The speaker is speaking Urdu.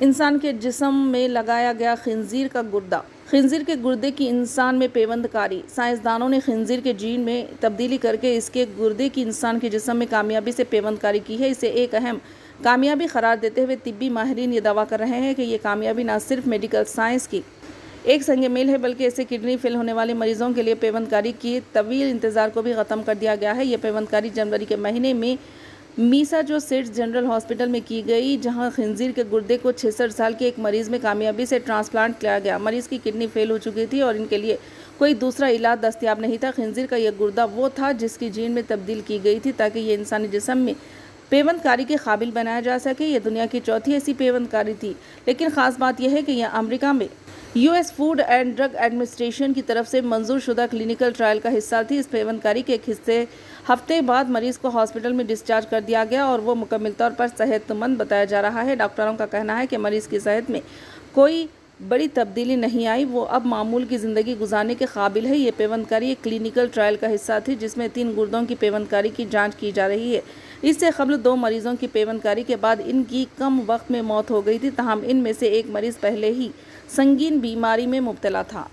انسان کے جسم میں لگایا گیا خنزیر کا گردہ۔ خنزیر کے گردے کی انسان میں پیوند کاری۔ سائنسدانوں نے خنزیر کے جین میں تبدیلی کر کے اس کے گردے کی انسان کے جسم میں کامیابی سے پیوند کاری کی ہے۔ اسے ایک اہم کامیابی قرار دیتے ہوئے طبی ماہرین یہ دعویٰ کر رہے ہیں کہ یہ کامیابی نہ صرف میڈیکل سائنس کی ایک سنگ میل ہے بلکہ اسے کڈنی فیل ہونے والے مریضوں کے لیے پیوند کاری کی طویل انتظار کو بھی ختم کر دیا گیا ہے۔ یہ پیوند کاری جنوری کے مہینے میں میساچوسیٹس جنرل ہاسپٹل میں کی گئی، جہاں خنزیر کے گردے کو 66 سال کے ایک مریض میں کامیابی سے ٹرانسپلانٹ کیا گیا۔ مریض کی کڈنی فیل ہو چکی تھی اور ان کے لیے کوئی دوسرا علاج دستیاب نہیں تھا۔ خنزیر کا یہ گردہ وہ تھا جس کی جین میں تبدیل کی گئی تھی تاکہ یہ انسانی جسم میں پیوند کاری کے قابل بنایا جا سکے۔ یہ دنیا کی چوتھی ایسی پیوند کاری تھی، لیکن خاص بات یہ ہے کہ یہ امریکہ میں US food and drug administration کی طرف سے منظور شدہ کلینکل ٹرائل کا حصہ تھی۔ اس پیوند کاری کے ایک ہفتے بعد مریض کو ہاسپٹل میں ڈسچارج کر دیا گیا اور وہ مکمل طور پر صحت مند بتایا جا رہا ہے۔ ڈاکٹروں کا کہنا ہے کہ مریض کی صحت میں کوئی بڑی تبدیلی نہیں آئی، وہ اب معمول کی زندگی گزارنے کے قابل ہے۔ یہ پیوند کاری ایک کلینکل ٹرائل کا حصہ تھی جس میں 3 گردوں کی پیوند کاری کی جانچ کی جا رہی ہے۔ اس سے قبل 2 مریضوں کی پیوند کاری کے بعد ان کی کم وقت میں موت ہو گئی تھی، تاہم ان میں سے ایک مریض پہلے ہی سنگین بیماری میں مبتلا تھا۔